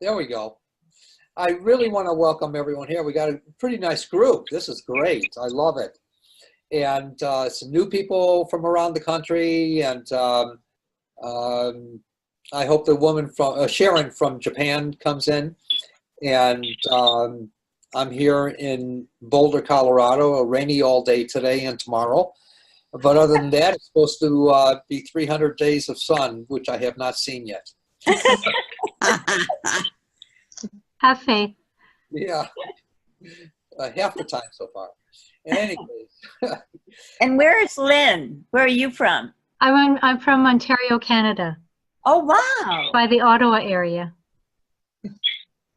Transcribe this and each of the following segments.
There we go. I really want to welcome everyone here. We got a pretty nice group. This is great. I love it. And some new people from around the country. And I hope the woman from Sharon from Japan comes in. And I'm here in Boulder, Colorado, rainy all day today and tomorrow. But other than that, it's supposed to be 300 days of sun, which I have not seen yet. Have faith. Yeah, half the time so far. Anyways. And where is Lynn? Where are you from? I'm from Ontario, Canada. Oh, wow. By the Ottawa area.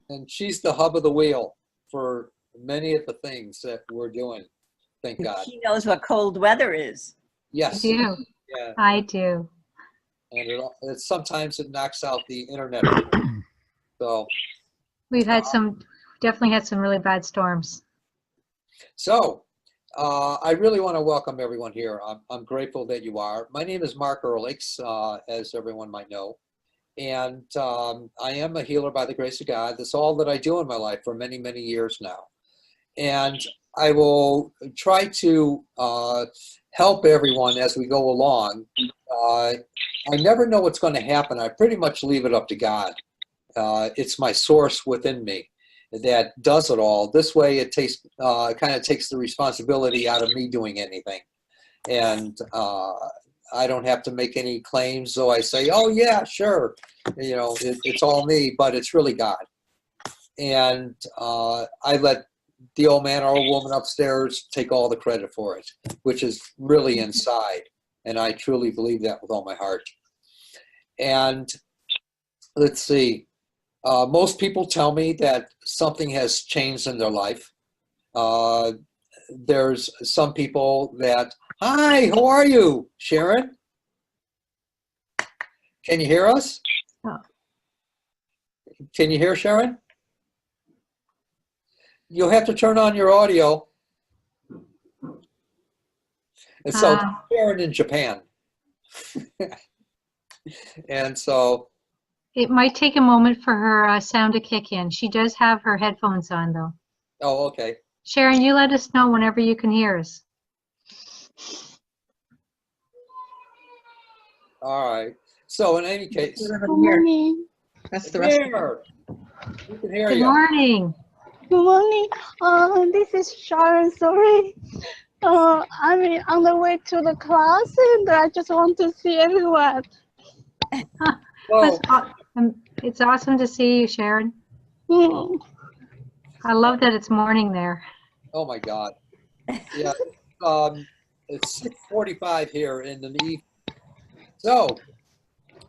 And she's the hub of the wheel for many of the things that we're doing. Thank God. She knows what cold weather is. Yes. I do. Yeah. I do. And sometimes it knocks out the internet. So We've had definitely had some really bad storms. So I really want to welcome everyone here. I'm grateful that you are. My name is Mark Ehrlichs, as everyone might know. And I am a healer by the grace of God. That's all that I do in my life for many, many years now. And I will try to help everyone as we go along. I never know what's going to happen. I pretty much leave it up to God. It's my source within me that does it all. This way it kind of takes the responsibility out of me doing anything. And I don't have to make any claims, so I say, oh yeah, sure. You know, it's all me, but it's really God. And I let the old man or old woman upstairs take all the credit for it, which is really inside. And I truly believe that with all my heart. And let's see. Most people tell me that something has changed in their life. There's some people that, hi, how are you, Sharon? Can you hear us? Oh. Can you hear Sharon? You'll have to turn on your audio. And so Sharon in Japan. And so it might take a moment for her sound to kick in. She does have her headphones on, though. Oh, okay. Sharon, you let us know whenever you can hear us. All right. So in any case, Good morning. That's the rest of it. We can hear Good you. morning. Good morning. This is Sharon. Sorry. I'm on the way to the class, and I just want to see everyone. Well, It's awesome to see you, Sharon. Hmm. I love that it's morning there. oh my God. Yeah. It's 6:45 here in the evening. So,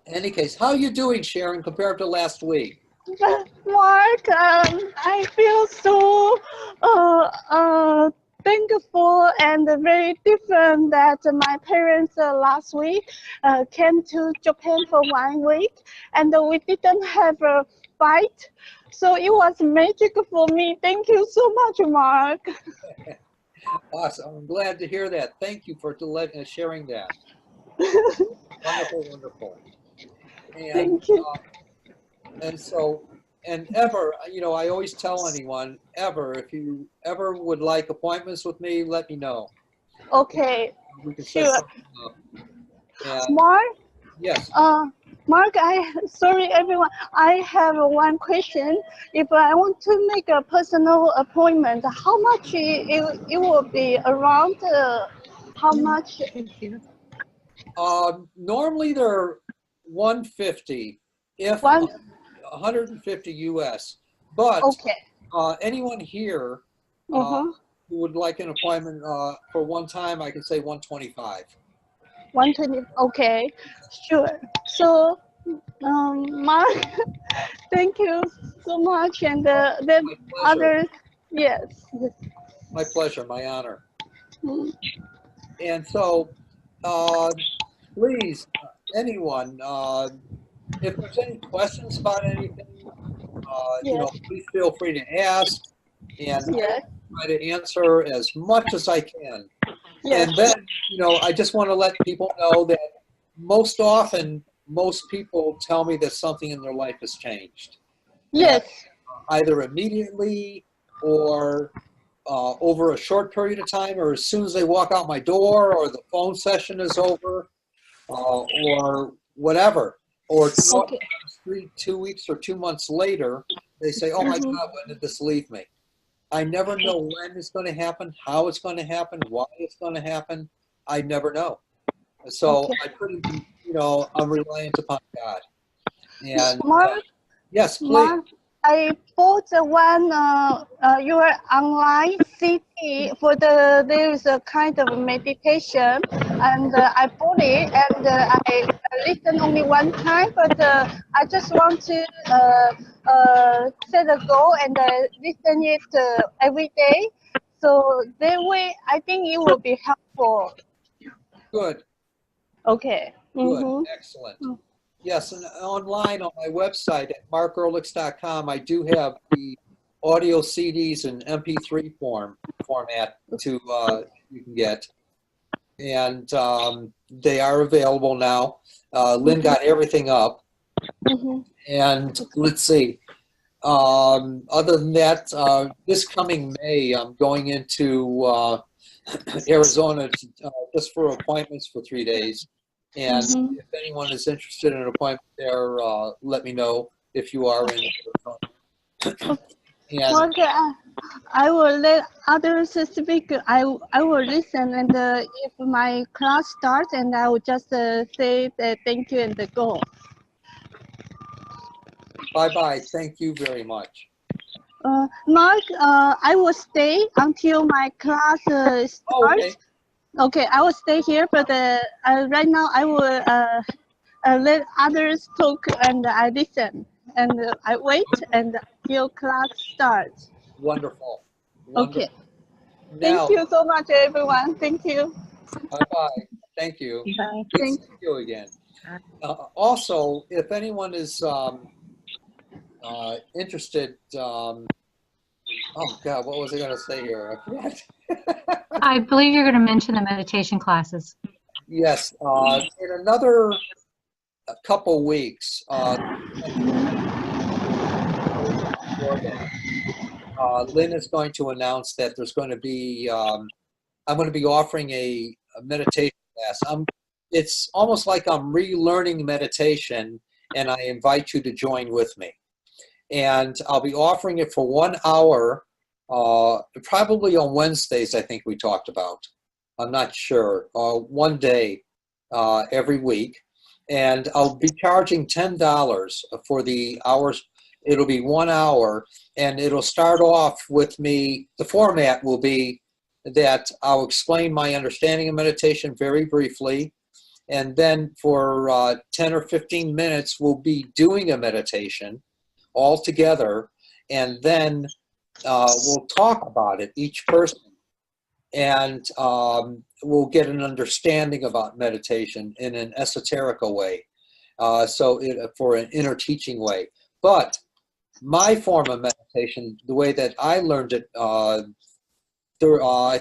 in any case, how are you doing, Sharon, compared to last week? Mark, I feel so thankful and very different that my parents last week came to Japan for 1 week, and we didn't have a fight. So it was magic for me. Thank you so much, Mark. Awesome. I'm glad to hear that. Thank you for sharing that. Wonderful, wonderful. And, Thank you. And ever, you know, I always tell anyone, if you ever would like appointments with me, let me know. Okay, We can set sure. something up. And, Mark, yes. Mark, sorry everyone, I have one question. If I want to make a personal appointment, how much it will be around? How much? Normally they're $150, if 150 US. But okay. anyone here who would like an appointment for one time, I can say 125. 120. Okay, sure. So, Mark, thank you so much, and then others, yes. My pleasure, my honor. Mm. And so, please, anyone, if there's any questions about anything, you know, please feel free to ask, and Yes. I'll try to answer as much as I can. Yes. And then, you know, I just want to let people know that most often, most people tell me that something in their life has changed. Yes. Either immediately or over a short period of time, or as soon as they walk out my door, or the phone session is over, or whatever, or Okay. 2 weeks or 2 months later, they say, "Oh my Mhm. God, when did this leave me?" I never know when it's going to happen, how it's going to happen, why it's going to happen. I never know. So Okay. I pretty, I'm reliant upon God. And Mark, yes, please. Mark, I bought the one your online CD for there is a kind of meditation, and I bought it and I listened only one time, but I just want to set a goal and listen it every day. So that way, I think it will be helpful. Good, Okay. good, Mm-hmm. excellent. Yes, and online on my website at markehrlich.com, I do have the audio CDs in MP3 format to you can get, and they are available now. Lynn got everything up, Mm-hmm. and let's see. Other than that, this coming May, I'm going into Arizona just for appointments for 3 days. And Mm-hmm. if anyone is interested in an appointment there, let me know if you are in Arizona. And Okay, I will let others speak. I will listen, and if my class starts, and I will just say thank you and go. bye-bye. Thank you very much. Mark, I will stay until my class starts. Oh, okay. Okay, I will stay here, but right now I will let others talk, and I listen, and I wait until class starts. Wonderful. Wonderful. Okay. Now, Thank you so much, everyone. Thank you. bye-bye. Thank you. Bye. Good to Thank see you again. Also, if anyone is interested, oh God, what was I going to say here? I forgot. I believe you're going to mention the meditation classes. Yes, in another couple weeks, Lynn is going to announce that there's going to be, I'm going to be offering a meditation class. It's almost like I'm relearning meditation, and I invite you to join with me. And I'll be offering it for 1 hour, probably on Wednesdays, I think we talked about. I'm not sure. One day every week. And I'll be charging $10 for the hours. It'll be 1 hour, and it'll start off with me. The format will be that I'll explain my understanding of meditation very briefly. And then for 10 or 15 minutes, we'll be doing a meditation all together, and then we'll talk about it, each person, and we'll get an understanding about meditation in an esoteric way, for an inner teaching way. But my form of meditation, the way that I learned it, I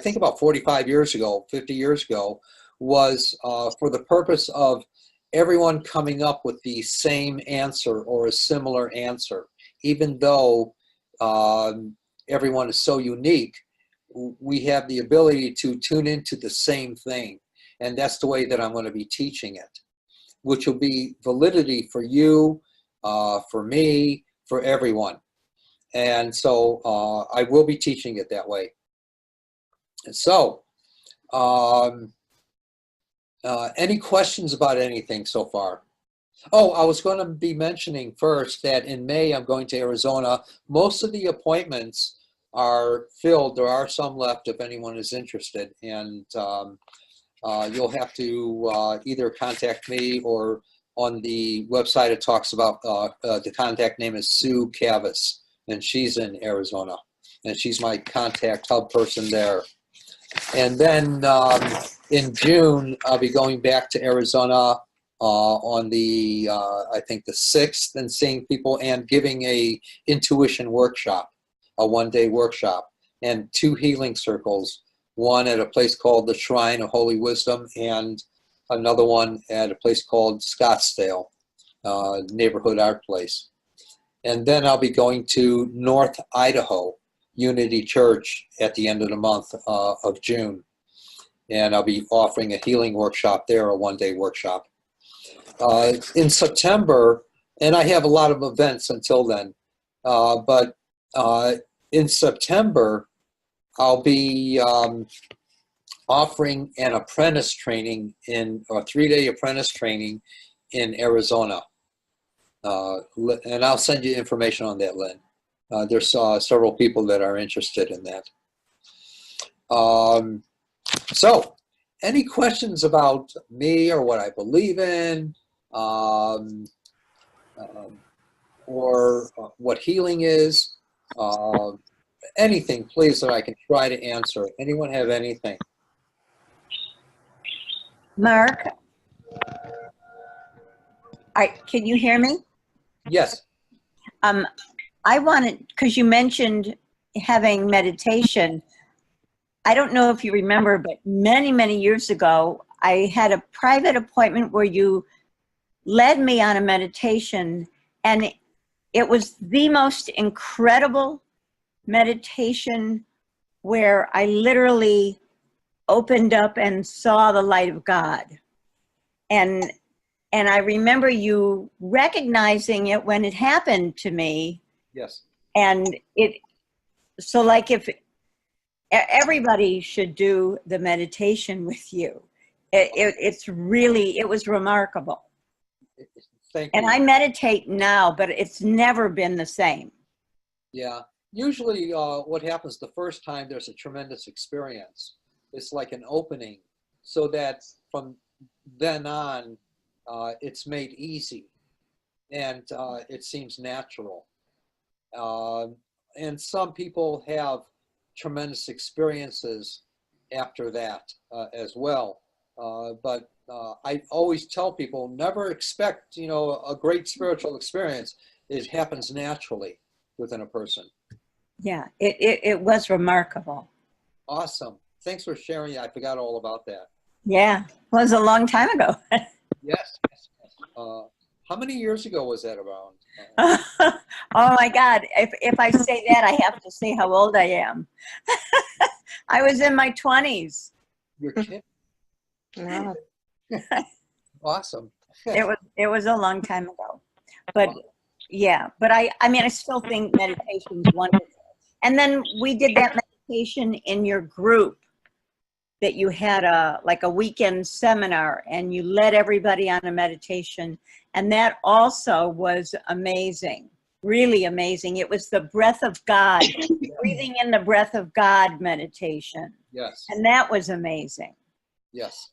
think about 45 years ago, 50 years ago, was for the purpose of everyone coming up with the same answer or a similar answer. Even though everyone is so unique, we have the ability to tune into the same thing. And that's the way that I'm going to be teaching it, which will be validity for you, for me, for everyone. And so I will be teaching it that way. And so, any questions about anything so far? Oh, I was going to be mentioning first that in May I'm going to Arizona. Most of the appointments are filled. There are some left if anyone is interested. And you'll have to either contact me, or on the website it talks about the contact name is Sue Cavas, and she's in Arizona. And she's my contact hub person there. And then in June, I'll be going back to Arizona on the, I think the 6th, and seeing people and giving a intuition workshop, a one-day workshop, and 2 healing circles, one at a place called the Shrine of Holy Wisdom, and another one at a place called Scottsdale, neighborhood art place. And then I'll be going to North Idaho Unity Church at the end of the month of June. And I'll be offering a healing workshop there, a one-day workshop. In September, and I have a lot of events until then, but in September, I'll be offering an apprentice training a 3-day apprentice training in Arizona. And I'll send you information on that, Lynn. There's several people that are interested in that. So, any questions about me or what I believe in, or what healing is? Anything, please, that I can try to answer. Anyone have anything? Mark, can you hear me? Yes. I wanted, because you mentioned having meditation. I don't know if you remember, but many, many years ago, I had a private appointment where you led me on a meditation, and it was the most incredible meditation where I literally opened up and saw the light of God. And I remember you recognizing it when it happened to me. Yes. And so like if everybody should do the meditation with you, it was remarkable. Thank you. And I meditate now, but it's never been the same. Yeah. Usually what happens the first time, there's a tremendous experience. It's like an opening, so that from then on, it's made easy, and it seems natural. And some people have tremendous experiences after that as well. But I always tell people, never expect, a great spiritual experience. It happens naturally within a person. Yeah, it was remarkable. Awesome. Thanks for sharing. I forgot all about that. Yeah, it was a long time ago. Yes. How many years ago was that around? Oh my God, if I say that, I have to say how old I am. I was in my 20s. You're kidding. Wow. Awesome. It was a long time ago. But yeah, but I mean, I still think meditation's wonderful. And then we did that meditation in your group, that you had like a weekend seminar, and you led everybody on a meditation. And that also was amazing, really amazing. It was the breath of God, breathing in the breath of God meditation. Yes. And that was amazing. Yes.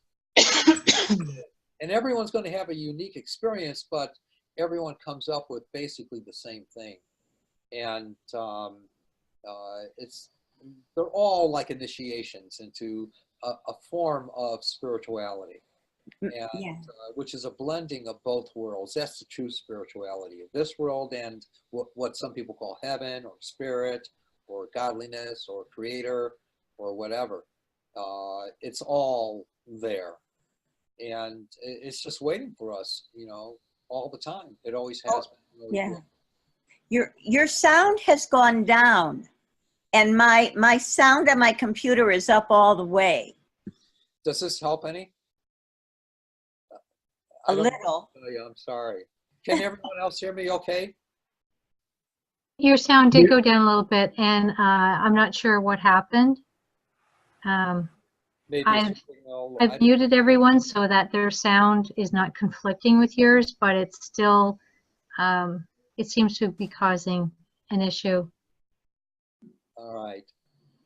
And everyone's going to have a unique experience, but everyone comes up with basically the same thing. And they're all like initiations into a form of spirituality, and, Yeah. which is a blending of both worlds. That's the true spirituality of this world, and what some people call heaven or spirit or godliness or creator or whatever. It's all there, and it's just waiting for us, all the time. It always has been. Yeah. Your sound has gone down, and my sound on my computer is up all the way. Does this help any? A little. I'm sorry. Can everyone else hear me okay? Your sound did go down a little bit, and I'm not sure what happened. Maybe I've I- muted everyone so that their sound is not conflicting with yours, but it's still, it seems to be causing an issue. All right.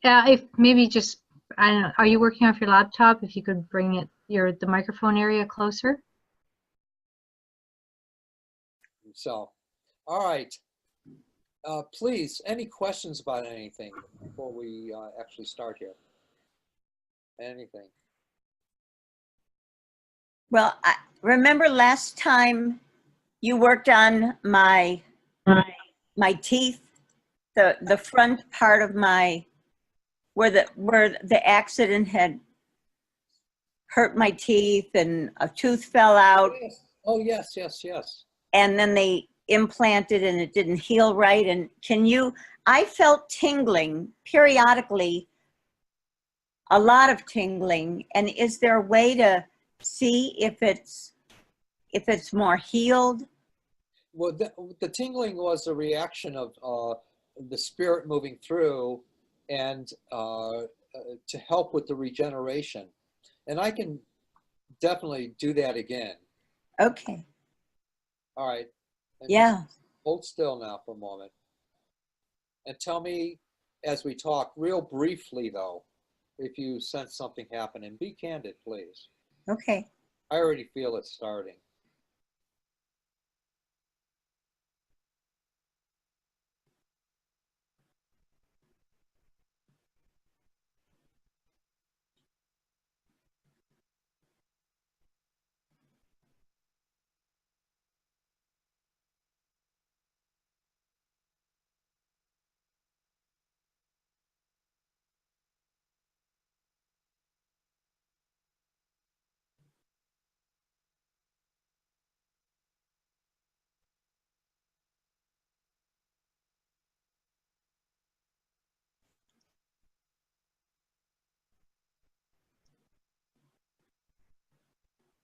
If maybe just, I don't know, are you working off your laptop? If you could bring it, the microphone area closer. So, all right. Please, any questions about anything before we actually start here? Anything? Well, I remember last time you worked on my teeth, the front part of where the accident had hurt my teeth, and a tooth fell out. Yes. Oh, yes, yes, yes. And then they implanted and it didn't heal right. And I felt tingling periodically, a lot of tingling. And is there a way to see if it's more healed? Well, the tingling was a reaction of the spirit moving through and to help with the regeneration. And I can definitely do that again. Okay. All right. And Yeah. hold still now for a moment. And tell me, as we talk, real briefly though, if you sense something happen, and be candid, please. Okay. I already feel it starting.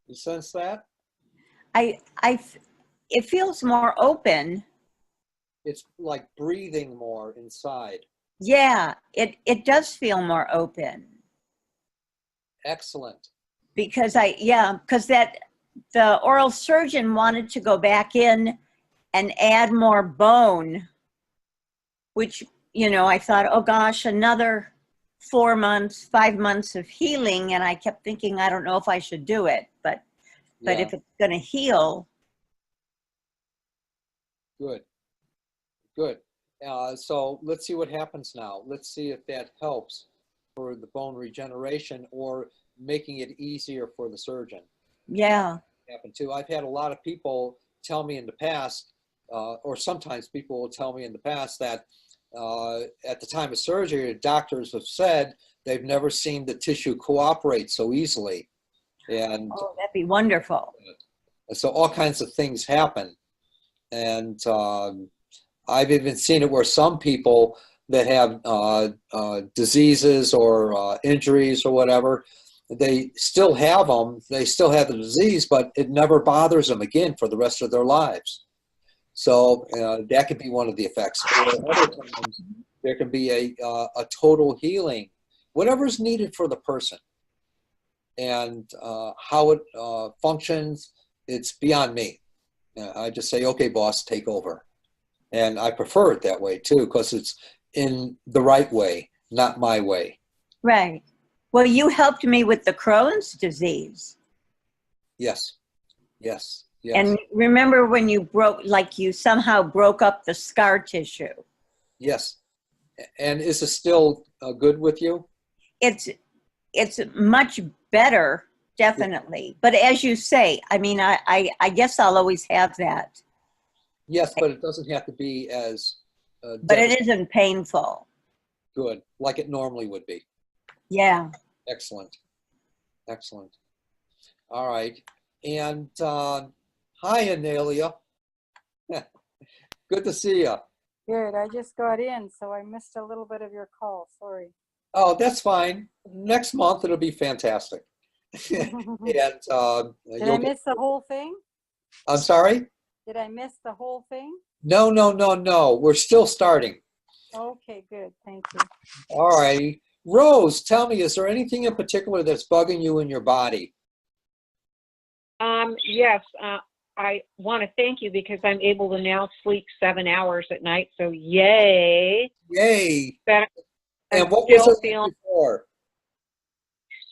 You sense that? It feels more open. It's like breathing more inside. Yeah, it does feel more open. Excellent. Because the oral surgeon wanted to go back in and add more bone, which, I thought, oh gosh, another 4 months, 5 months of healing. And I kept thinking, I don't know if I should do it, but Yeah. if it's going to heal. Good. Good. So let's see what happens now. Let's see if that helps for the bone regeneration or making it easier for the surgeon. Yeah. Happen too. I've had a lot of people tell me in the past, or sometimes people will tell me in the past that at the time of surgery, the doctors have said they've never seen the tissue cooperate so easily. And Oh, that'd be wonderful. so all kinds of things happen. And I've even seen it where some people that have diseases or injuries or whatever, they still have them, they still have the disease, but it never bothers them again for the rest of their lives. So that could be one of the effects. Or other times, there can be a total healing, whatever's needed for the person. And how it functions, it's beyond me. I just say, okay, boss, take over. And I prefer it that way too, because it's in the right way, not my way. Right. Well, you helped me with the Crohn's disease. Yes, yes, yes. And remember when you you somehow broke up the scar tissue? Yes. And is it still good with you? It's much better, definitely. But as you say, I mean, I guess I'll always have that. Yes, but it doesn't have to be as but it isn't painful. Good, like it normally would be. Yeah. Excellent. Excellent. All right. And hi, Anelia. Good to see you. Good. I just got in, so I missed a little bit of your call. Sorry. Oh, that's fine. Next month, it'll be fantastic. And Did I miss the whole thing? I'm sorry? Did I miss the whole thing? No, no, no, no. We're still starting. Okay, good. Thank you. All righty. Rose, tell me, is there anything in particular that's bugging you in your body? Yes, I want to thank you because I'm able to now sleep 7 hours at night. So yay. Yay. I'm And what was still it feeling, before?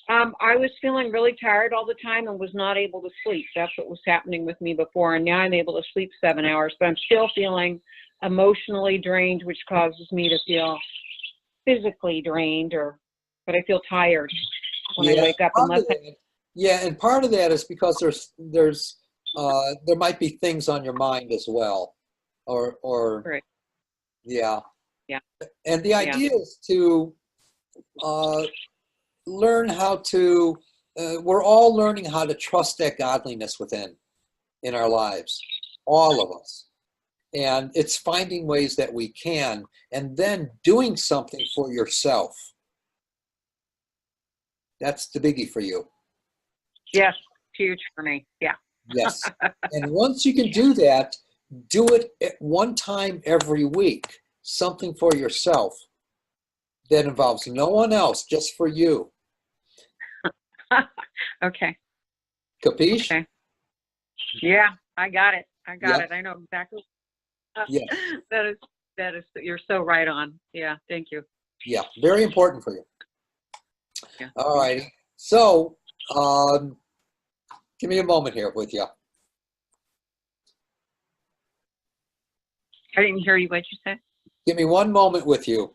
I was feeling really tired all the time and was not able to sleep. That's what was happening with me before. And now I'm able to sleep 7 hours, but I'm still feeling emotionally drained, which causes me to feel physically drained, but I feel tired when I wake up. Yeah, and part of that is because there might be things on your mind as well, or Right. Yeah. Yeah. And the idea is to learn how to. We're all learning how to trust that godliness within in our lives, all of us. And it's finding ways that we can, and then doing something for yourself. That's the biggie for you. Yes, huge for me. Yeah. Yes. And once you can do that, do it at one time every week, something for yourself that involves no one else, just for you. Okay. Capiche? Okay. Yeah, I got it. I got Yep. it. I know exactly. Yes. That is, you're so right on. Yeah, thank you. Yeah, very important for you. Yeah. All right. So, give me a moment here with you. I didn't hear you. What you said? Give me one moment with you.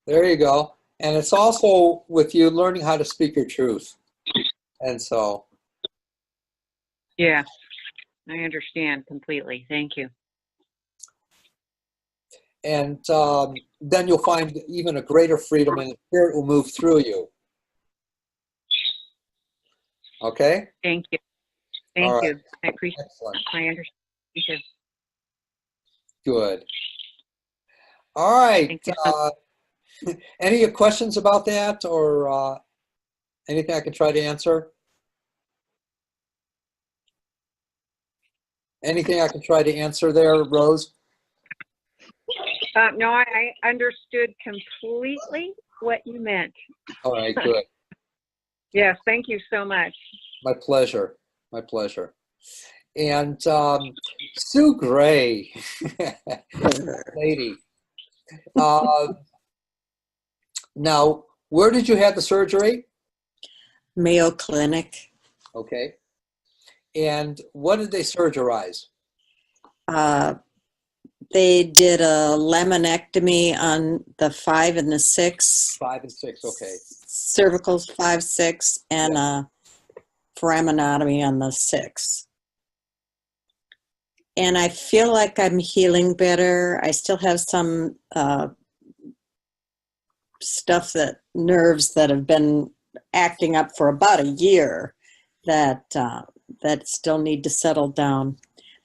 There you go. And it's also with you learning how to speak your truth. And so, Yeah, I understand completely. Thank you. and then you'll find even a greater freedom, and the spirit will move through you. Okay? Thank you. All Thank right. you. I appreciate Excellent. it. I understand. Thank you. Good. All right. Thank you. Any questions about that, or anything I can try to answer? Anything I can try to answer there, Rose? No, I understood completely what you meant. All right, good. Yes, thank you so much. My pleasure. My pleasure. And Sue Gray, lady. Now, where did you have the surgery? Mayo Clinic. Okay. And what did they surgerize? They did a laminectomy on the 5 and the 6. 5 and 6, okay. Cervicals 5, 6, and a foraminotomy on the 6. And I feel like I'm healing better. I still have some nerves that have been acting up for about a year that still need to settle down.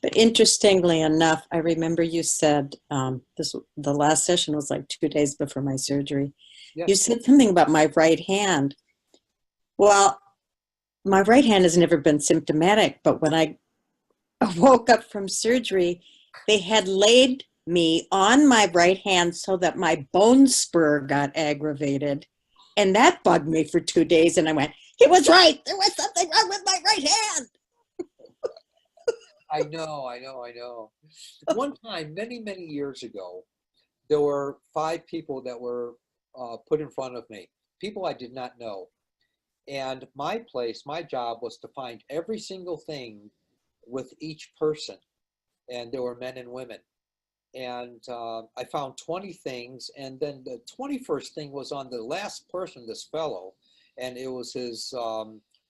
But interestingly enough, I remember you said the last session was like 2 days before my surgery. Yes. You said something about my right hand. Well, my right hand has never been symptomatic, but when I woke up from surgery, they had laid me on my right hand so that my bone spur got aggravated. And that bugged me for 2 days. And I went, he was right. There was something wrong with my right hand. I know. One time, many, many years ago, there were 5 people that were put in front of me, people I did not know. And my job was to find every single thing with each person. And there were men and women. And I found 20 things. And then the 21st thing was on the last person, this fellow, and it was his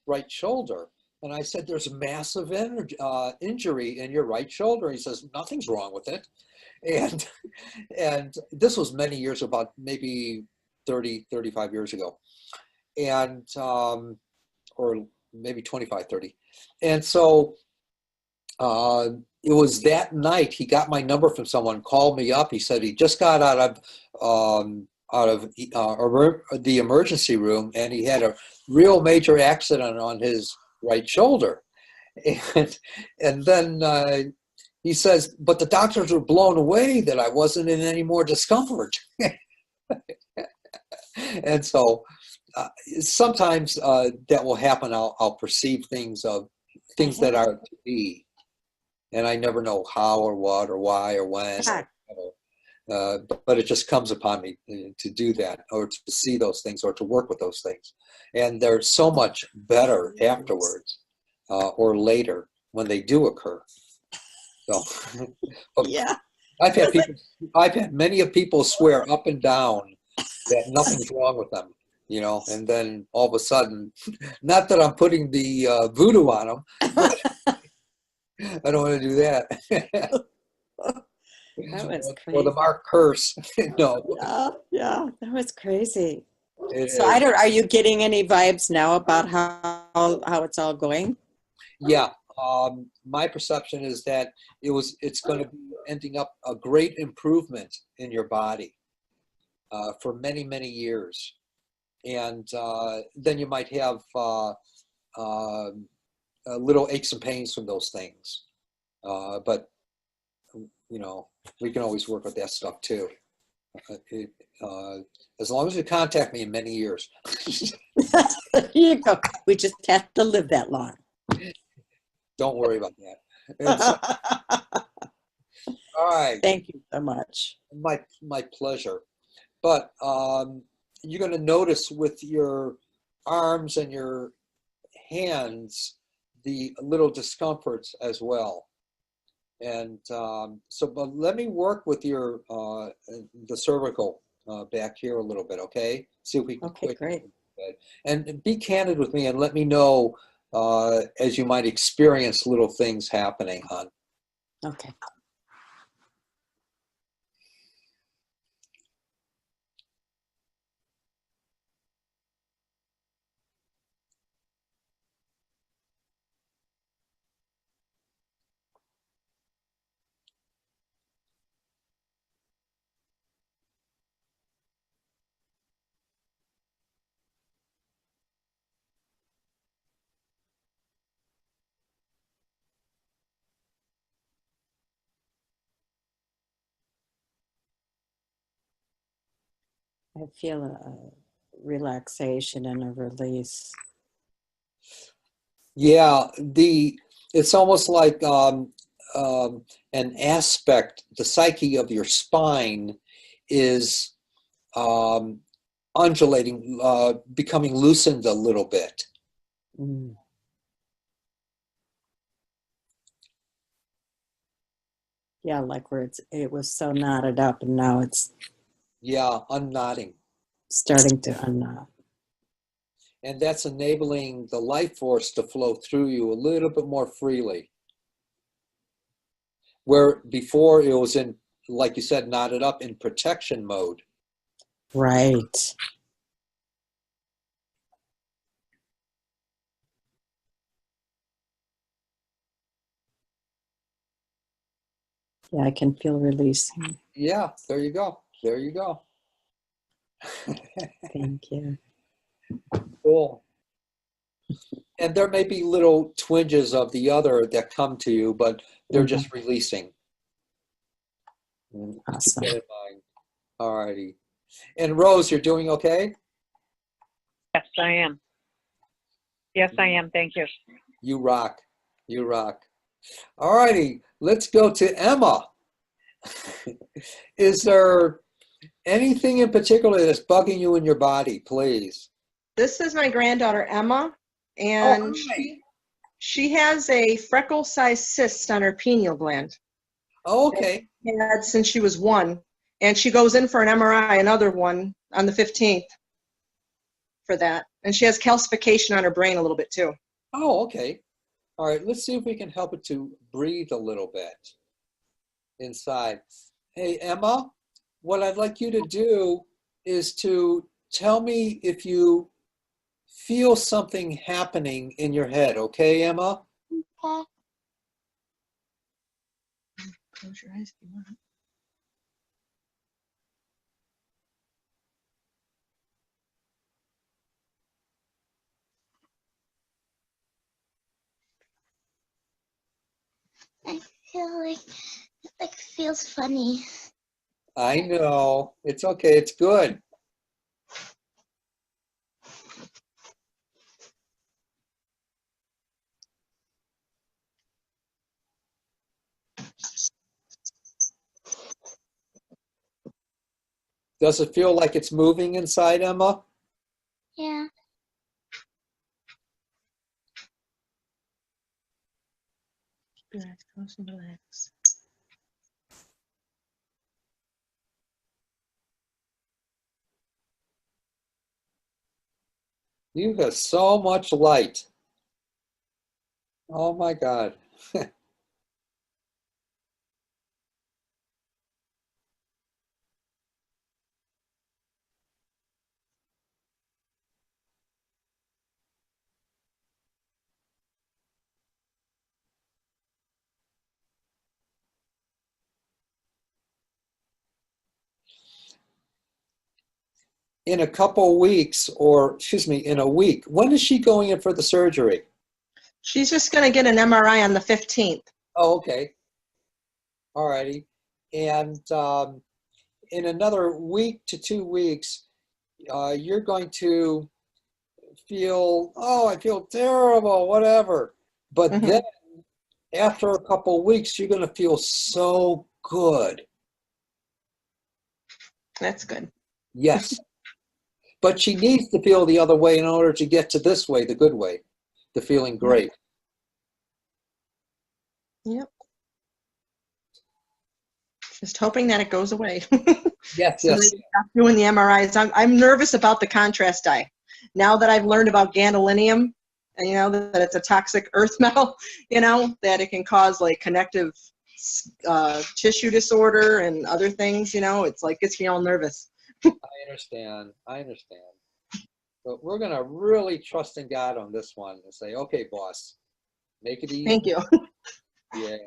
right shoulder. And I said, there's a massive injury in your right shoulder. He says, nothing's wrong with it. And this was many years, about maybe 30, 35 years ago. And, or maybe 25, 30. And so it was that night, he got my number from someone, called me up. He said he just got out of the emergency room, and he had a real major accident on his right shoulder. And then he says, but the doctors were blown away that I wasn't in any more discomfort. And so sometimes that will happen. I'll perceive things that are to be, and I never know how or what or why or when. Yeah. but it just comes upon me to do that, or to see those things, or to work with those things. And they're so much better afterwards, or later when they do occur. So, Yeah. I've had many of people swear up and down that nothing's wrong with them, you know, and then all of a sudden, not that I'm putting the voodoo on them, but I don't want to do that. That was Or the crazy. mark curse. No, Yeah, that was crazy. it So is. are you getting any vibes now about how it's all going? Yeah. My perception is that it's going to be ending up a great improvement in your body for many, many years. And then you might have little aches and pains from those things. But, you know, we can always work with that stuff too. As long as you contact me in many years. There you go. We just have to live that long. Don't worry about that. All right. Thank you so much. My pleasure. But you're going to notice with your arms and your hands the little discomforts as well. And but let me work with your the cervical back here a little bit, okay? See if we can. Okay, great. And be candid with me and let me know as you might experience little things happening, hon. Okay. I feel a relaxation and a release. Yeah, it's almost like an aspect, the psyche of your spine is undulating, becoming loosened a little bit. Mm. Yeah, like where it was so knotted up and now it's Yeah, unknotting. starting to unknot. And that's enabling the life force to flow through you a little bit more freely. Where before it was in, like you said, knotted up in protection mode. Right. Yeah, I can feel releasing. Yeah, there you go. There you go. Thank you. Cool. And there may be little twinges of the other that come to you, but they're just releasing. Awesome. Keep that in mind. All righty. And Rose, you're doing okay? Yes, I am. Yes, I am. Thank you. You rock. You rock. All righty. Let's go to Emma. Is there anything in particular that's bugging you in your body, please? This is my granddaughter, Emma, and she has a freckle-sized cyst on her pineal gland. Oh, okay. Had since she was 1, and she goes in for an MRI, another one, on the 15th for that. And she has calcification on her brain a little bit too. Oh, okay. All right. Let's see if we can help it to breathe a little bit inside. Hey, Emma, what I'd like you to do is to tell me if you feel something happening in your head, okay, Emma? Close your eyes if you want. I feel like it feels funny. I know. It's okay. It's good. Does it feel like it's moving inside, Emma? Yeah. Relax, close and relax. You got so much light. Oh my God. In a couple weeks, or excuse me, in a week, when is she going in for the surgery? She's just going to get an MRI on the 15th. Oh, okay. All righty. And in another week to 2 weeks, you're going to feel, oh, I feel terrible, whatever. But Mhm. then after a couple weeks, you're going to feel so good. That's good. Yes. But she needs to feel the other way in order to get to this way, the good way, the feeling great. Yep. Just hoping that it goes away. Yes, So yes. they can stop doing the MRIs. I'm nervous about the contrast dye. Now that I've learned about gadolinium, and you know that it's a toxic earth metal, you know that it can cause like connective tissue disorder and other things. You know, it's like gets me all nervous. I understand. I understand. But we're going to really trust in God on this one and say, okay, boss, make it easy. Thank you. Yeah.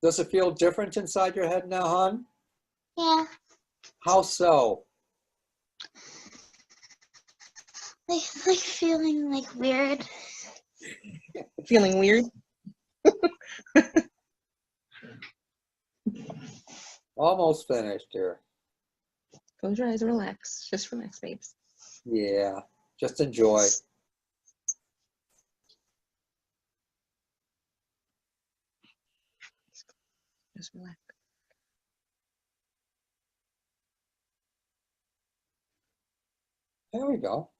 Does it feel different inside your head now, hon? Yeah. How so? Like feeling like weird. Feeling weird. Almost finished here. Close your eyes and relax. Just relax, babes. Yeah. Just enjoy. Just relax. There we go.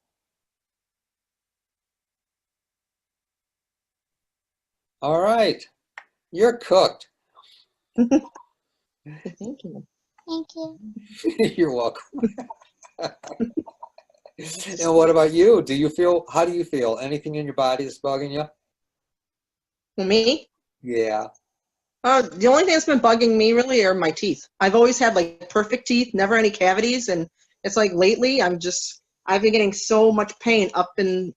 All right. You're cooked. Thank you. Thank you. You're welcome. And what about you? How do you feel? Anything in your body that's bugging you? Well, me? Yeah. The only thing that's been bugging me really are my teeth. I've always had like perfect teeth, never any cavities, and it's like lately I've been getting so much pain up in,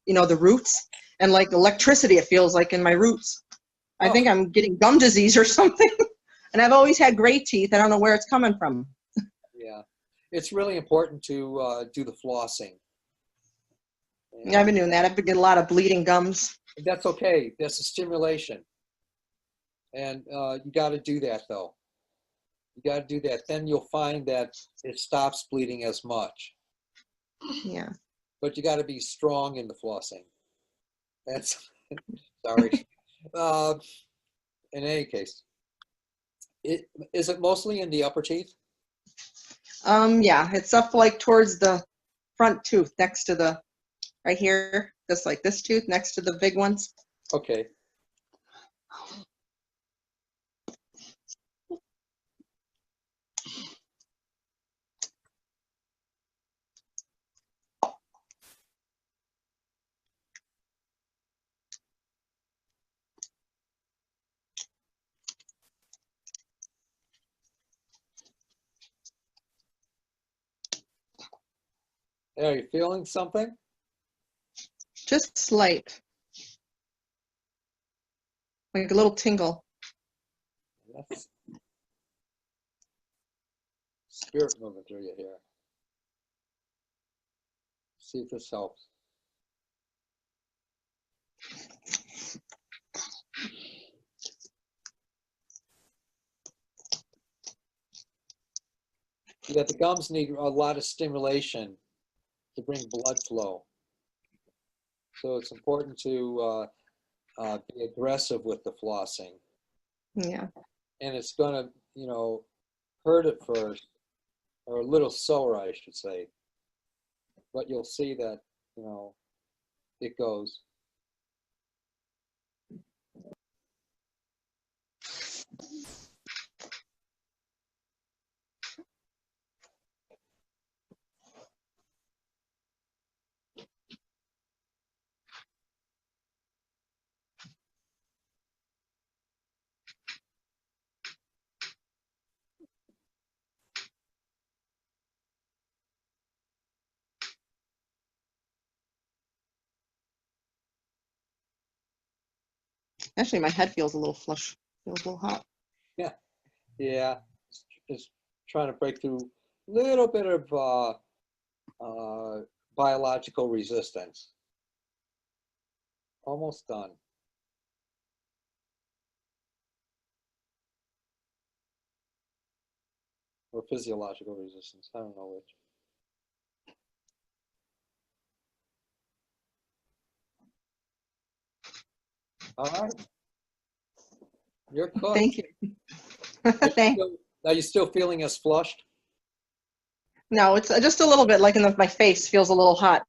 you know, the roots and like electricity it feels like in my roots. I think I'm getting gum disease or something. And I've always had great teeth. I don't know where it's coming from. Yeah. It's really important to do the flossing. Yeah, I've been doing that. I've been getting a lot of bleeding gums. That's okay. That's a stimulation. And you got to do that, though. You got to do that. Then you'll find that it stops bleeding as much. Yeah. But you got to be strong in the flossing. That's, sorry. In any case, is it mostly in the upper teeth? Yeah, it's up like towards the front tooth next to the, right here, just like this tooth next to the big ones. Okay. Are you feeling something? Just slight. Like a little tingle. That's spirit moving through your hair. See if this helps. Yeah, the gums need a lot of stimulation to bring blood flow. So it's important to be aggressive with the flossing. Yeah. and it's gonna, hurt at first, or a little sore, I should say. But you'll see that, it goes. Actually, my head feels a little flush. Feels a little hot. Yeah, yeah. Just trying to break through a little bit of biological resistance. Almost done. Or physiological resistance. I don't know which. All right. You're cooked. Thank you. Thank. Are you still feeling as flushed? No, it's just a little bit like my face feels a little hot.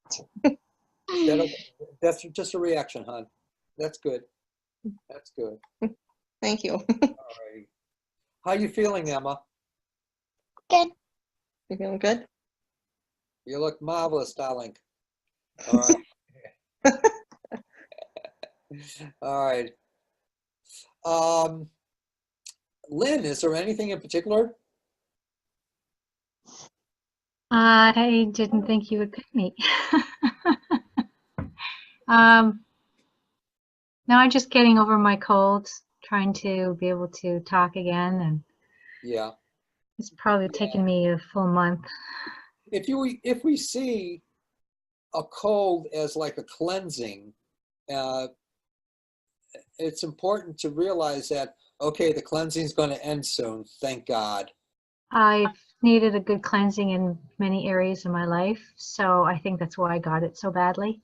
That's just a reaction, hon. That's good. That's good. Thank you. All right. How you feeling, Emma? Good. You feeling good? You look marvelous, darling. All right. All right. Lynn, is there anything in particular? I didn't think you would pick me. No, I'm just getting over my colds, trying to be able to talk again, and Yeah. it's probably taken me a full month. If we see a cold as like a cleansing, it's important to realize that, okay, the cleansing is going to end soon, thank God. I've needed a good cleansing in many areas of my life, so I think that's why I got it so badly.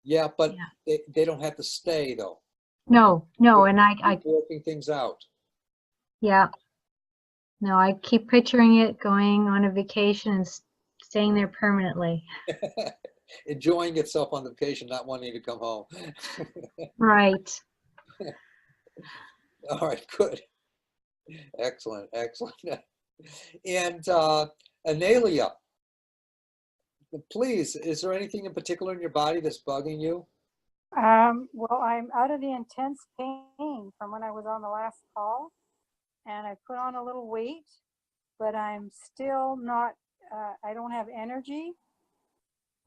Yeah, but Yeah. they don't have to stay though. No, and I Working things out. yeah. No, I keep picturing it going on a vacation and staying there permanently. Enjoying itself on the vacation, not wanting to come home. Right. All right, good. Excellent, excellent. And Analia, please, is there anything in particular in your body that's bugging you? Well, I'm out of the intense pain from when I was on the last call, and I put on a little weight, but I'm still not, I don't have energy,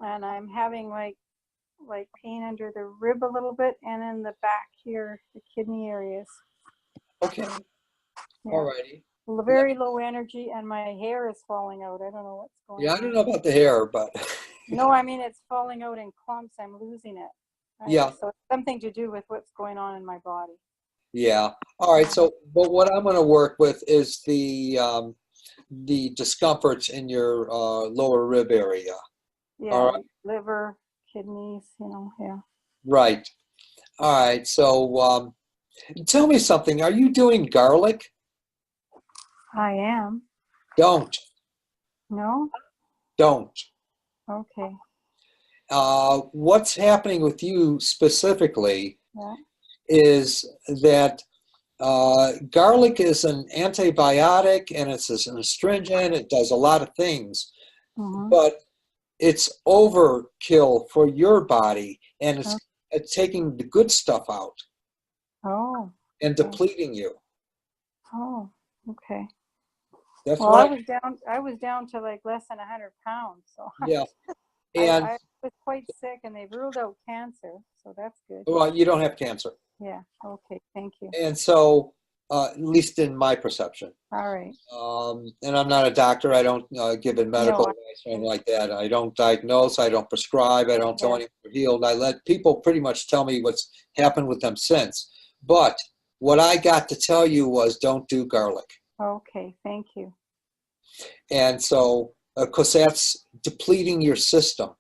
and I'm having like pain under the rib a little bit and in the back here, the kidney areas. Okay. Yeah. All righty. Very low energy, and my hair is falling out. I don't know what's going on. Yeah, I don't know about the hair, but. No, I mean, it's falling out in clumps. I'm losing it. Right? Yeah. So it's something to do with what's going on in my body. Yeah. All right. So, but what I'm going to work with is the discomforts in your lower rib area. Yeah, All right. like liver, kidneys, yeah. Right. All right. So, tell me something. Are you doing garlic? I am. Don't. No? Don't. Okay. What's happening with you specifically Yeah. is that garlic is an antibiotic and it's an astringent. It does a lot of things, but it's overkill for your body, and it's taking the good stuff out. Oh. And depleting you. Oh, okay. That's well, right. I was down to like less than 100 pounds. So yeah. And I was quite sick, and they've ruled out cancer, so that's good. Well, you don't have cancer. Yeah. Okay. Thank you. And so, at least in my perception. All right. And I'm not a doctor. I don't give medical advice or anything like that. I don't diagnose. I don't prescribe. I don't tell anyone they're healed. I let people pretty much tell me what's happened with them since. But what I got to tell you was don't do garlic. Okay. Thank you. And so, because that's depleting your system.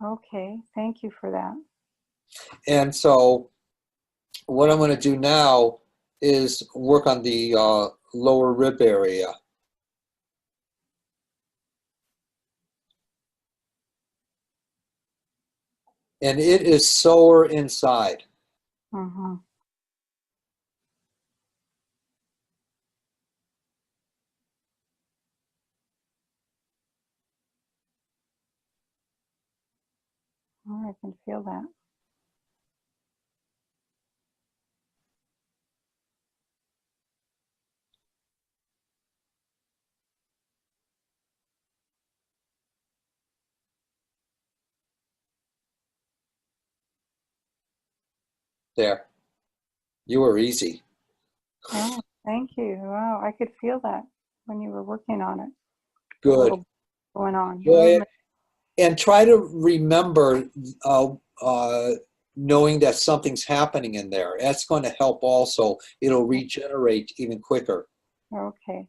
Okay. Thank you for that. And so what I'm going to do now is work on the lower rib area. And it is sore inside. Mm-hmm. Oh, I can feel that. There. You were easy. Oh, thank you. Wow, I could feel that when you were working on it. A Good. little going on. Enjoy it. And try to remember knowing that something's happening in there. That's going to help also. It'll regenerate even quicker. Okay.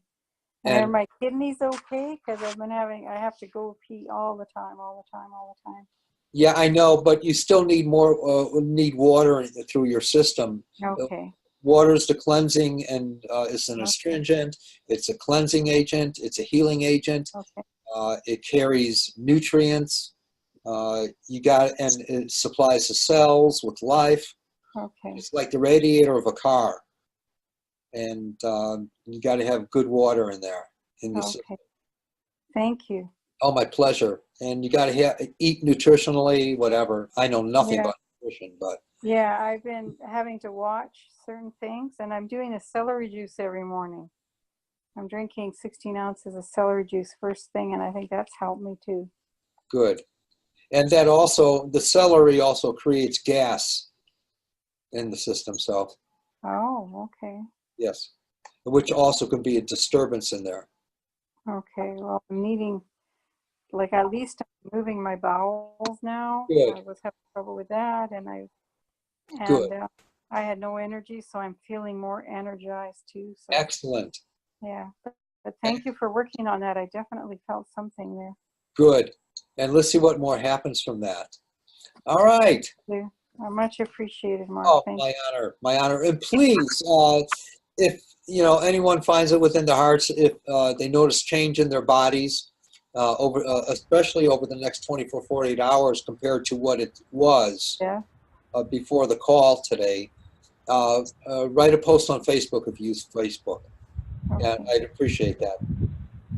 And are And my kidneys okay? Because I've been having, I have to go pee all the time, all the time, all the time. yeah, I know, but you still need more, need water through your system. Okay. Water is the cleansing and it's an Okay. astringent. It's a cleansing agent. It's a healing agent. Okay. It carries nutrients. And it supplies the cells with life. Okay. It's like the radiator of a car. And you got to have good water in there. Okay. Thank you. Oh, my pleasure. And you got to eat nutritionally, whatever. I know nothing Yeah. about nutrition, but Yeah, I've been having to watch certain things, and I'm doing a celery juice every morning. I'm drinking 16 ounces of celery juice first thing, and I think that's helped me too. good. And that also, the celery also creates gas in the system. So, Oh, okay. yes, which also can be a disturbance in there. Okay, well, I'm needing, like, at least I'm moving my bowels now. Good. I was having trouble with that, and Good. I had no energy, so I'm feeling more energized too. So Excellent. yeah, but thank you for working on that. I definitely felt something there. Good. And let's see what more happens from that. All right. Yeah, I much appreciated, Mark. Oh, Thank my honor, my honor. And please, if anyone finds it within their hearts, if they notice change in their bodies, especially over the next 24, 48 hours compared to what it was you. Yeah. before the call today, write a post on Facebook if you use Facebook. Okay. And I'd appreciate that.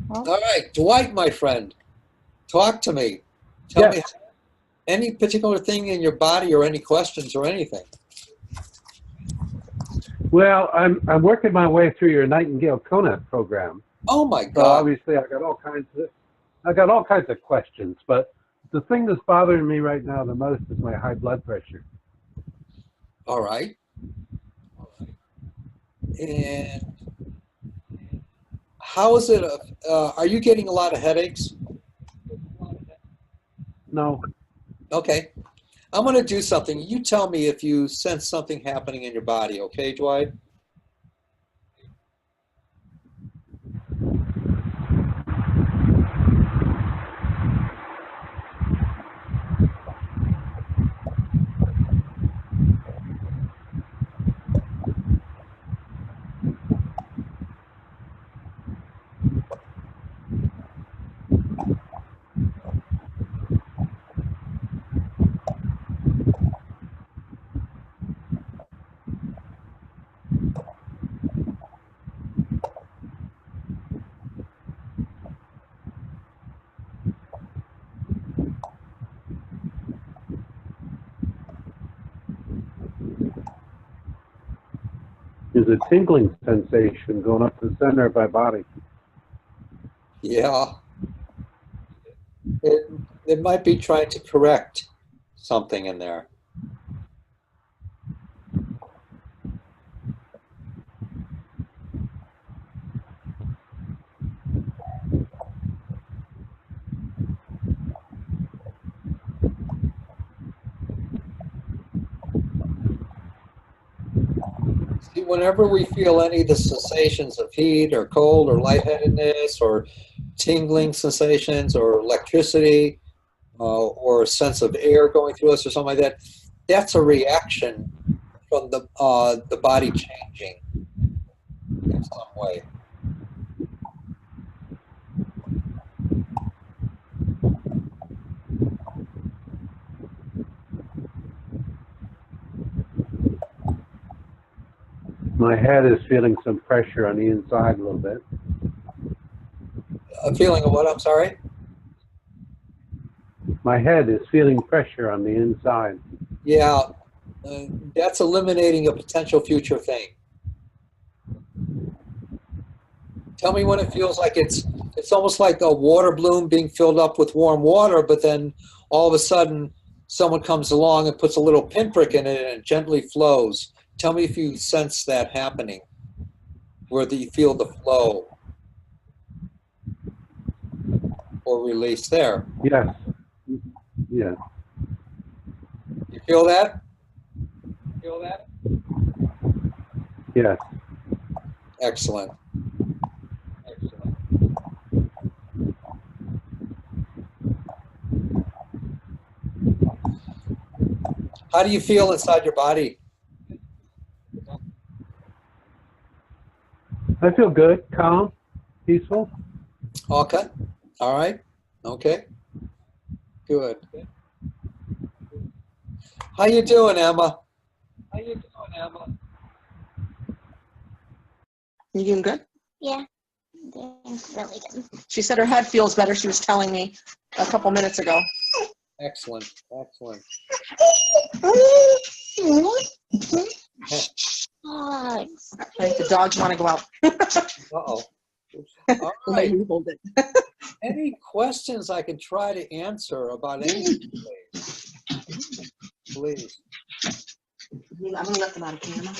Well, All right, Dwight, my friend, talk to me. Tell me any particular thing in your body or any questions or anything. Well, I'm working my way through your Nightingale Conant program. Oh my So God. obviously I got all kinds of questions, but the thing that's bothering me right now the most is my high blood pressure. All right. And how is it? Are you getting a lot of headaches? No. Okay. I'm going to do something. You tell me if you sense something happening in your body, okay, Dwight? There's a tingling sensation going up the center of my body. Yeah. It might be trying to correct something in there. See, whenever we feel any of the sensations of heat or cold or lightheadedness or tingling sensations or electricity or a sense of air going through us or something like that, that's a reaction from the body changing. in some way. My head is feeling some pressure on the inside a little bit. A feeling of what? I'm sorry? My head is feeling pressure on the inside. Yeah, that's eliminating a potential future thing. Tell me when it feels like it's almost like a water balloon being filled up with warm water, but then all of a sudden someone comes along and puts a little pinprick in it and it gently flows. Tell me if you sense that happening, where you feel the flow or release there. Yes. Yeah. You feel that? Feel that? Yes. Excellent. Excellent. How do you feel inside your body? I feel good, calm, peaceful. Okay. All right. Okay. Good. How you doing, Emma? How you doing, Emma? You doing good? Yeah, doing really good. She said her head feels better. She was telling me a couple minutes ago. Excellent. Excellent. Dogs. I think the dogs want to go out. Uh-oh. All right. You hold it. Any questions I can try to answer about anything, please? Please. I'm going to let them out of camera.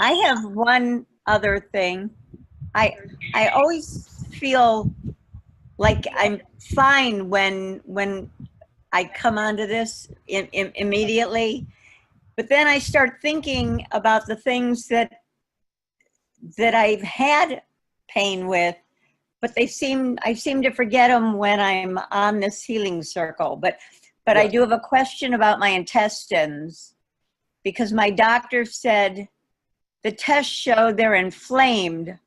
I have one other thing. I always feel like I'm fine when I come onto this immediately, but then I start thinking about the things that I've had pain with, but I seem to forget them when I'm on this healing circle. But I do have a question about my intestines, because my doctor said the tests show they're inflamed,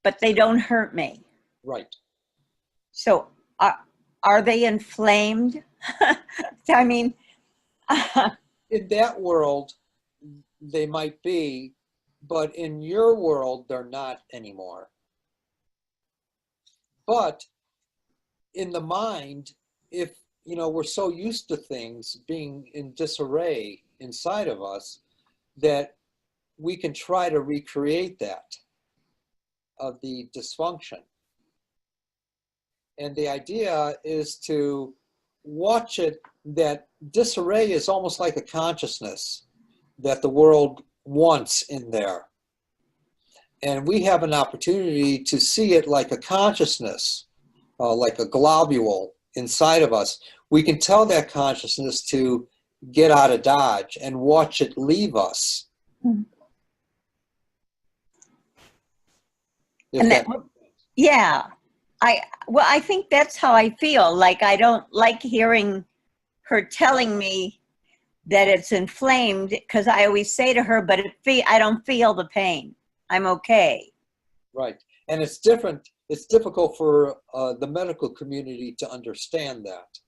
but they don't hurt me. Right. So are they inflamed? I mean, In that world, they might be, but in your world, they're not anymore. But in the mind, if, you know, we're so used to things being in disarray inside of us that we can try to recreate that of the dysfunction. And the idea is to watch it, that disarray is almost like a consciousness that the world wants in there. And we have an opportunity to see it like a consciousness, like a globule inside of us. We can tell that consciousness to get out of Dodge and watch it leave us. and that, yeah, I think that's how I feel. Like, I don't like hearing her telling me that it's inflamed, because I always say to her, but I don't feel the pain. I'm okay. Right. And it's different. It's difficult for the medical community to understand that.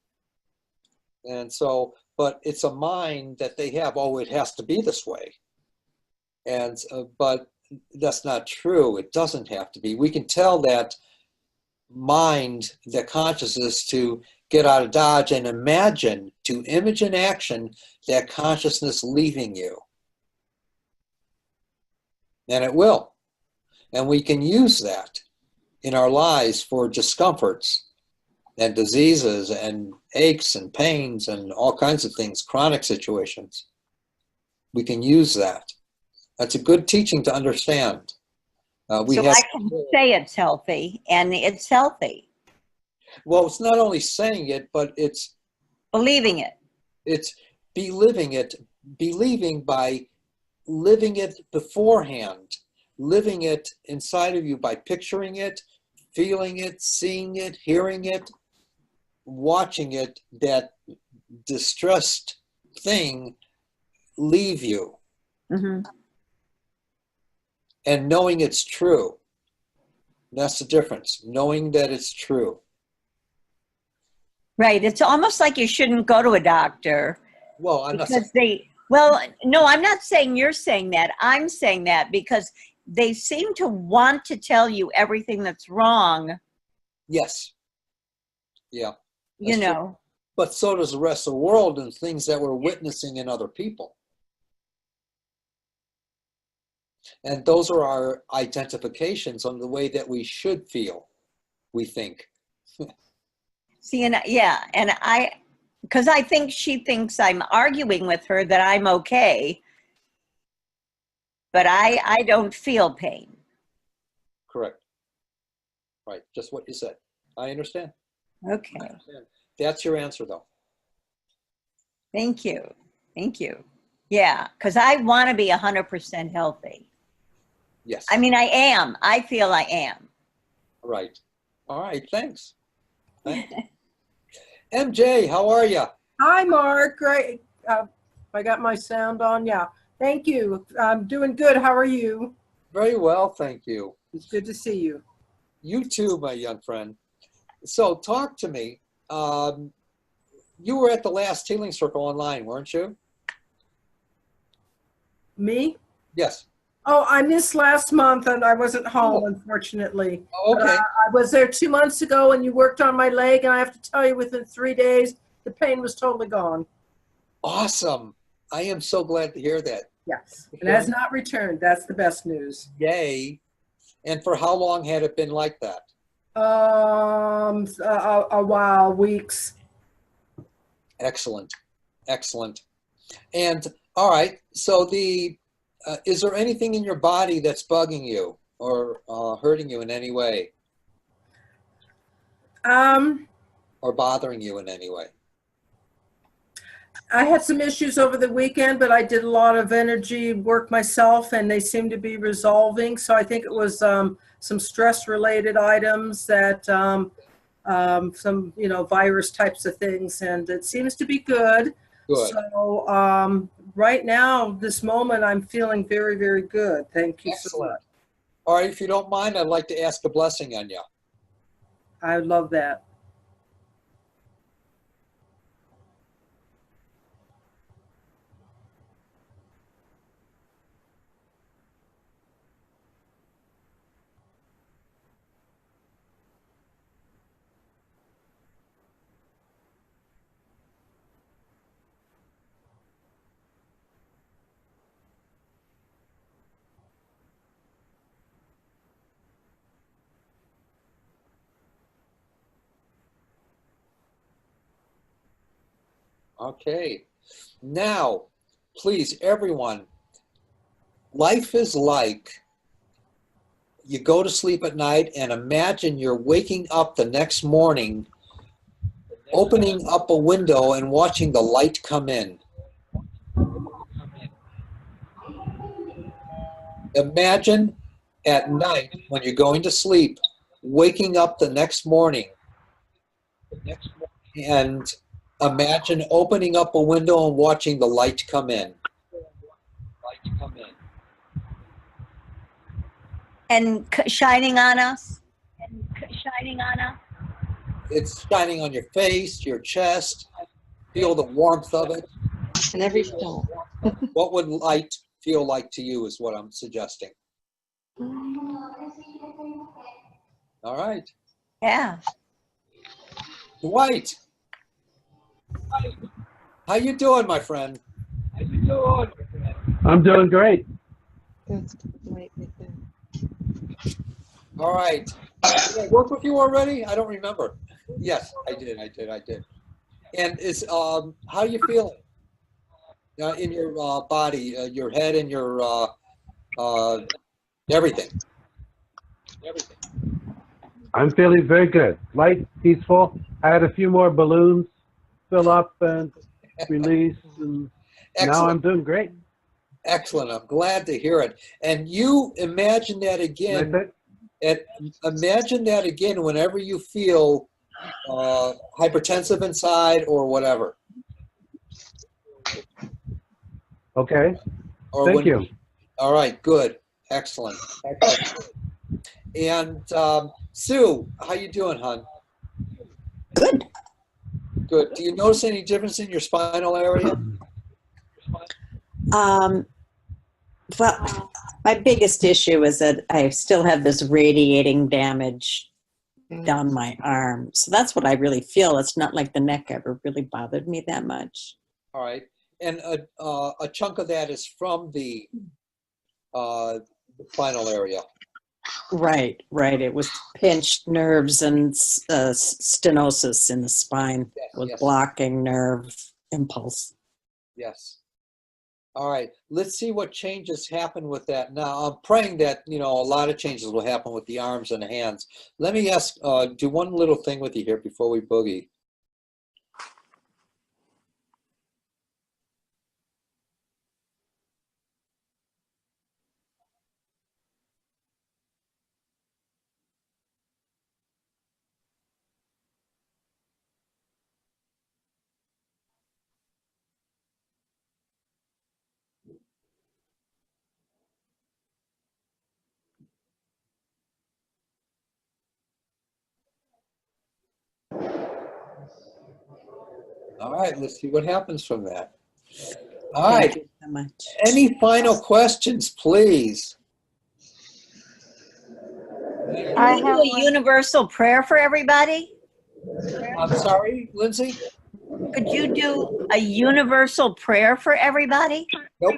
And so, but it's a mind that they have, oh, it has to be this way. And, but that's not true. It doesn't have to be. We can tell that mind, that consciousness, to get out of Dodge and imagine, to image in action that consciousness leaving you. And it will. And we can use that in our lives for discomforts and diseases and aches and pains and all kinds of things, chronic situations. We can use that. That's a good teaching to understand. So I can say it's healthy, and it's healthy. Well, it's not only saying it, but it's believing it. It's believing it, believing by living it beforehand, living it inside of you by picturing it, feeling it, seeing it, hearing it, watching it, that distressed thing leave you, Hmm. and knowing it's true. That's the difference, knowing that it's true. Right. It's almost like you shouldn't go to a doctor Well, I'm not saying, because well, no, I'm not saying you're saying that. I'm saying that because they seem to want to tell you everything that's wrong, yes. Yeah. you That's true. know. But so does the rest of the world and things that we're witnessing in other people. And those are our identifications on the way that we should feel, we think. See, and yeah, and because I think she thinks I'm arguing with her that I'm okay, but I don't feel pain. Correct. Right. Just what you said. I understand. Okay. I understand. That's your answer, though. Thank you. Thank you. Yeah, because I want to be 100% healthy. Yes. I mean, I am. I feel I am. Right. All right. Thanks. Thanks. MJ, how are you? Hi, Mark. Great. I got my sound on. Yeah. Thank you. I'm doing good. How are you? Very well, thank you. It's good to see you. You too, my young friend. So talk to me. You were at the last Healing Circle online, weren't you? Me? Yes. Oh, I missed last month and I wasn't home, unfortunately. Oh, okay. But I was there 2 months ago and you worked on my leg, and I have to tell you, within 3 days, the pain was totally gone. Awesome. I am so glad to hear that. Yes. It has not returned. That's the best news. Yay. And for how long had it been like that? A while, weeks. Excellent. Excellent. And all right, so is there anything in your body that's bugging you or hurting you in any way? Or bothering you in any way? I had some issues over the weekend, but I did a lot of energy work myself and they seem to be resolving. So I think it was some stress related items that some, virus types of things, and it seems to be good. Good. So right now, this moment, I'm feeling very, very good. Thank you so Excellent. much. All right, if you don't mind, I'd like to ask a blessing on you. I love that. Okay. Now, please, everyone, life is like you go to sleep at night and imagine you're waking up the next morning, opening up a window and watching the light come in. Imagine at night when you're going to sleep, waking up the next morning, and imagine opening up a window and watching the light come in. And shining on us. It's shining on your face, your chest. Feel the warmth of it. And every stone. What would light feel like to you is what I'm suggesting. All right. Yeah. Dwight. How you doing, my friend? I'm doing great. All right. Did I work with you already? I don't remember. Yes, I did. And is how you feeling in your body, your head, and your everything? I'm feeling very good. Light, peaceful. I had a few more balloons fill up and release, and now I'm doing great. Excellent. I'm glad to hear it. And you imagine that again. Imagine that again whenever you feel hypertensive inside or whatever. Okay. Or Thank when you. All right, good. Excellent. Excellent. And Sue, how you doing, hon? Good. Good. Do you notice any difference in your spinal area? Well, my biggest issue is that I still have this radiating damage down my arm. So that's what I really feel. It's not like the neck ever really bothered me that much. All right. And a chunk of that is from the spinal area. Right, right. It was pinched nerves and stenosis in the spine. Yes, It was yes. blocking nerve impulse. Yes. All right. Let's see what changes happen with that. Now, I'm praying that, a lot of changes will happen with the arms and the hands. Let me ask, do one little thing with you here before we boogie. All right, let's see what happens from that. All Thank right. you so much. Any final questions, please? I Can you have do a one. universal prayer for everybody? I'm sorry, Lindsay? Could you do a universal prayer for everybody? Nope.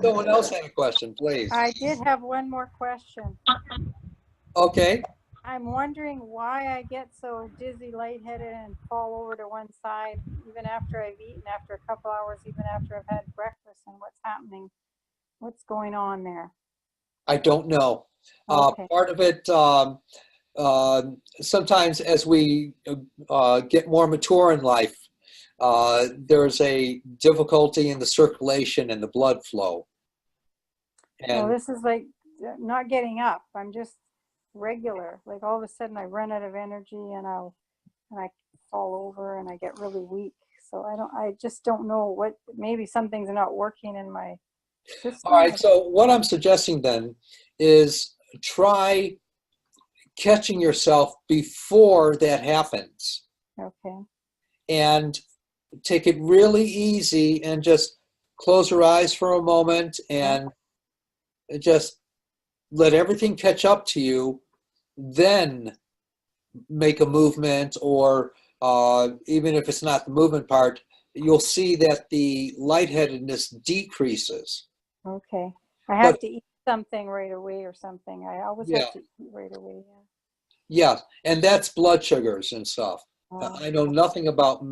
Someone else had a question, please. I did have one more question. Okay. I'm wondering why I get so dizzy, lightheaded, and fall over to one side, even after I've eaten, after a couple hours, even after I've had breakfast, and what's happening? What's going on there? I don't know. Okay. Part of it, sometimes as we get more mature in life, there's a difficulty in the circulation and the blood flow. Well, And this is like not getting up. I'm just regular. Like all of a sudden I run out of energy and I fall over and I get really weak. So I just don't know what, maybe some things are not working in my system. all right, so what I'm suggesting then is try catching yourself before that happens. Okay. And take it really easy and just close your eyes for a moment and just let everything catch up to you, then make a movement, or even if it's not the movement part, you'll see that the lightheadedness decreases. Okay. I have to eat something right away or something. I always have to eat right away. Yeah, and that's blood sugars and stuff. Oh, I know nothing about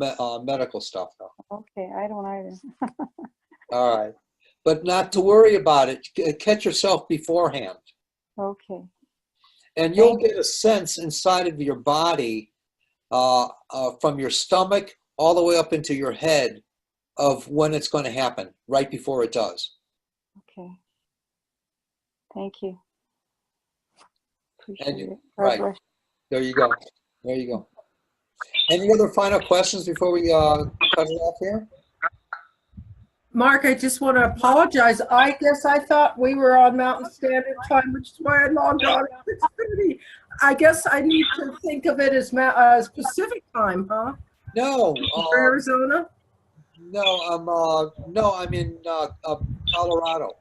medical stuff though. okay. I don't either. All right, but not to worry about it. Catch yourself beforehand. Okay. And you'll get a sense inside of your body, from your stomach all the way up into your head, of when it's going to happen, right before it does. Okay. Thank you. Appreciate And it. right, there you go. There you go. Any other final questions before we cut it off here? Mark, I just want to apologize. I guess I thought we were on Mountain Standard Time, which is why I logged on at 6:30. I guess I need to think of it as Pacific Time, huh? No. For Arizona? No, I'm in Colorado.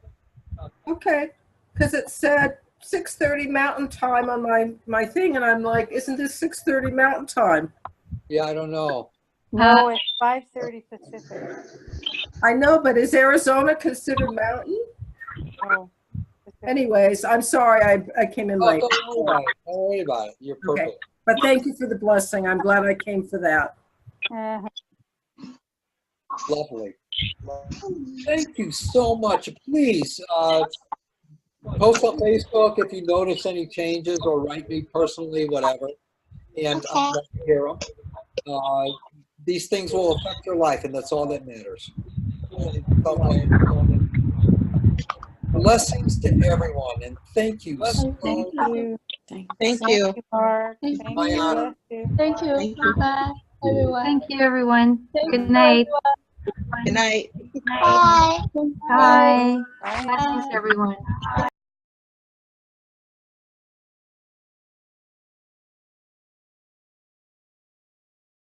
Okay, because it said 6:30 Mountain Time on my thing, and I'm like, isn't this 6:30 Mountain Time? Yeah, I don't know. No, it's 5:30 Pacific. I know, but is Arizona considered mountain? Oh. Anyways, I'm sorry I came in late. Don't worry about it. You're perfect. Okay, but thank you for the blessing. I'm glad I came for that. Lovely. Thank you so much. Please post on Facebook if you notice any changes, or write me personally, whatever. And I'd love to hear them. These things will affect your life, and that's all that matters. Blessings to everyone, and thank you so much. Thank you. Thank you. Mark. Thank Thank My you. honor. Bless you. Thank you. Bye. everyone. Thank you, everyone. Thank Good you, night. Good night. Bye. Bye. Bye. Blessings, everyone.